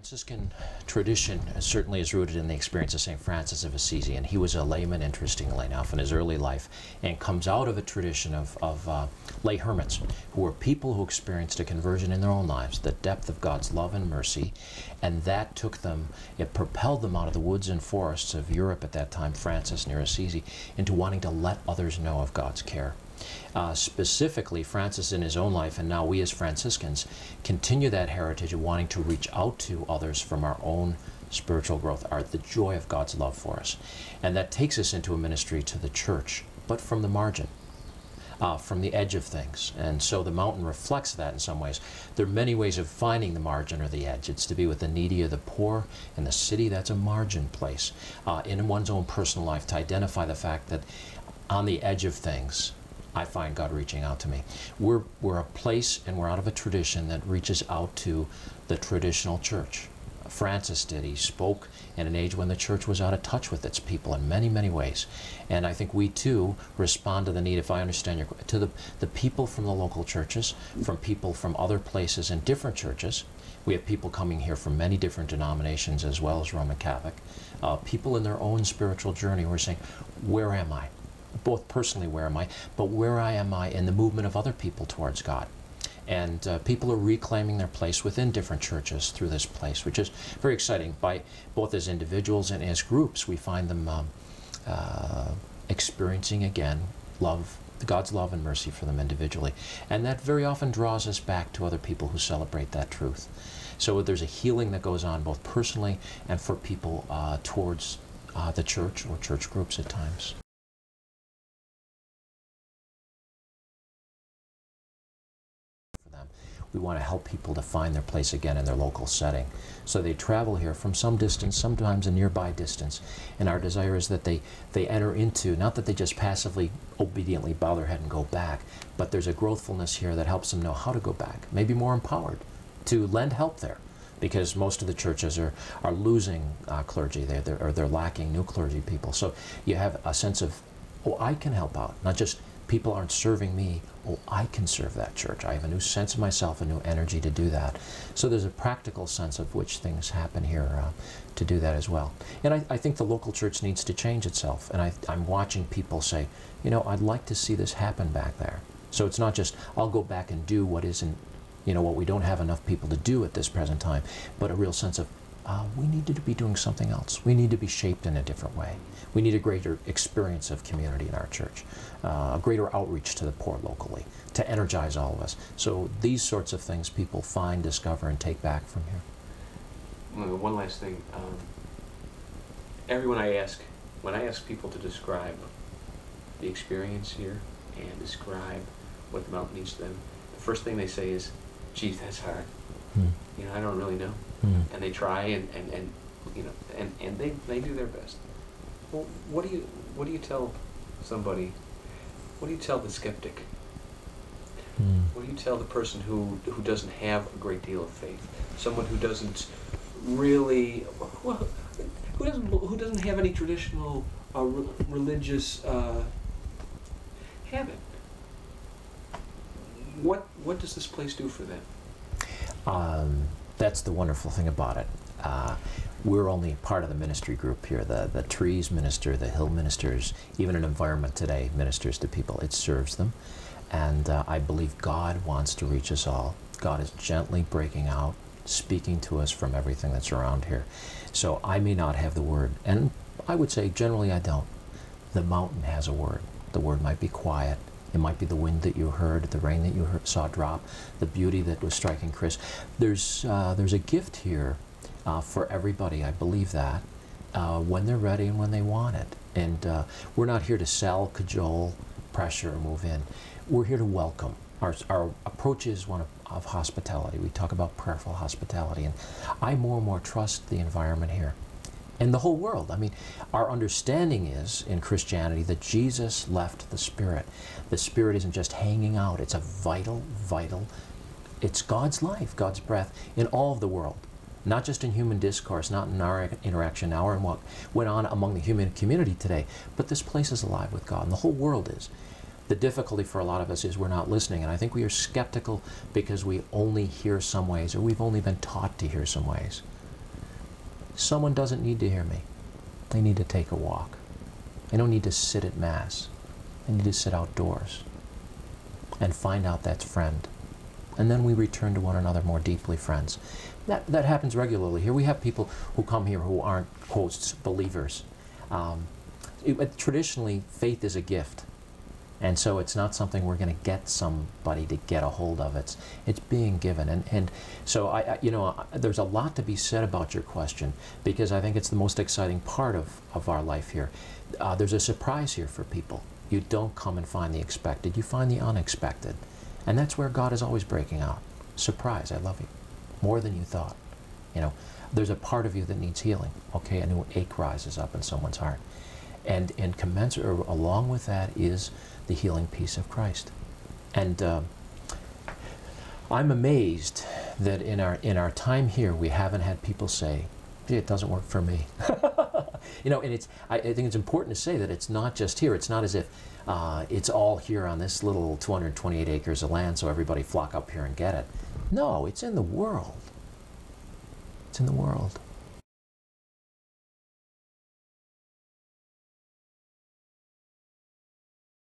Franciscan tradition certainly is rooted in the experience of St. Francis of Assisi, and he was a layman, interestingly enough, in his early life, and comes out of a tradition of lay hermits, who were people who experienced a conversion in their own lives, the depth of God's love and mercy, and that took them, it propelled them out of the woods and forests of Europe at that time, Francis near Assisi, into wanting to let others know of God's care. Specifically, Francis in his own life, and now we as Franciscans, continue that heritage of wanting to reach out to others from our own spiritual growth, the joy of God's love for us. And that takes us into a ministry to the church, but from the margin, from the edge of things. And so the mountain reflects that in some ways. There are many ways of finding the margin or the edge. It's to be with the needy or the poor. In the city, that's a margin place. In one's own personal life, to identify the fact that on the edge of things, I find God reaching out to me. We're a place, and we're out of a tradition that reaches out to the traditional church. Francis did. He spoke in an age when the church was out of touch with its people in many, many ways. And I think we too respond to the need, if I understand your, to the people from the local churches, from people from other places in different churches. We have people coming here from many different denominations as well as Roman Catholic. People in their own spiritual journey who are saying, where am I? Both personally, where am I, but where am I in the movement of other people towards God? And people are reclaiming their place within different churches through this place, which is very exciting. By both as individuals and as groups, we find them experiencing again God's love and mercy for them individually. And that very often draws us back to other people who celebrate that truth. So there's a healing that goes on both personally and for people towards the church or church groups at times. We want to help people to find their place again in their local setting. So they travel here from some distance, sometimes a nearby distance, and our desire is that they enter into, not that they just passively, obediently bow their head and go back, but there's a growthfulness here that helps them know how to go back, maybe more empowered, to lend help there, because most of the churches are losing clergy there, or they're lacking new clergy people. So you have a sense of, oh, I can help out, not just people aren't serving me, oh, I can serve that church. I have a new sense of myself, a new energy to do that. So there's a practical sense of which things happen here to do that as well. And I think the local church needs to change itself. And I'm watching people say, you know, I'd like to see this happen back there. So it's not just, I'll go back and do what isn't, you know, what we don't have enough people to do at this present time, but a real sense of, we need to be doing something else. We need to be shaped in a different way. We need a greater experience of community in our church, a greater outreach to the poor locally, to energize all of us. So these sorts of things people find, discover, and take back from here. Well, one last thing. When I ask people to describe the experience here and describe what the mountain means to them, the first thing they say is, geez, that's hard. You know, I don't really know. And they try and you know, and they do their best. Well, what do you tell somebody? What do you tell the skeptic? What do you tell the person who doesn't have a great deal of faith? Someone who doesn't really, well, who doesn't have any traditional religious habit. What does this place do for them? That's the wonderful thing about it. We're only part of the ministry group here. The trees minister, the hill ministers, even an environment today ministers to people. It serves them. And I believe God wants to reach us all. God is gently breaking out, speaking to us from everything that's around here. So I may not have the word, and I would say generally I don't. The mountain has a word. The word might be quiet. It might be the wind that you heard, the rain that you saw drop, the beauty that was striking Chris. There's a gift here for everybody. I believe that when they're ready and when they want it. And we're not here to sell, cajole, pressure, or move in. We're here to welcome. Our approach is one of hospitality. We talk about prayerful hospitality, and I more and more trust the environment here. And the whole world. I mean, our understanding is, in Christianity, that Jesus left the Spirit. The Spirit isn't just hanging out. It's a vital, it's God's life, God's breath in all of the world. Not just in human discourse, not in our interaction now or in what went on among the human community today, but this place is alive with God, and the whole world is. The difficulty for a lot of us is we're not listening, and I think we are skeptical because we only hear some ways, or we've only been taught to hear some ways. Someone doesn't need to hear me. They need to take a walk. They don't need to sit at Mass. They need to sit outdoors and find out that friend. And then we return to one another more deeply friends. That happens regularly. Here we have people who come here who aren't, quotes, believers. Traditionally, faith is a gift. And so it's not something we're going to get somebody to get a hold of. It's being given. And so, there's a lot to be said about your question, because I think it's the most exciting part of our life here. There's a surprise here for people. You don't come and find the expected. You find the unexpected. And that's where God is always breaking out. Surprise, I love you. More than you thought. There's a part of you that needs healing. Okay, a new ache rises up in someone's heart. And commensurate along with that is the healing peace of Christ. And I'm amazed that in our time here, we haven't had people say, "Gee, it doesn't work for me." And I think it's important to say that it's not just here. It's not as if it's all here on this little 228 acres of land, so everybody flock up here and get it. No, it's in the world. It's in the world.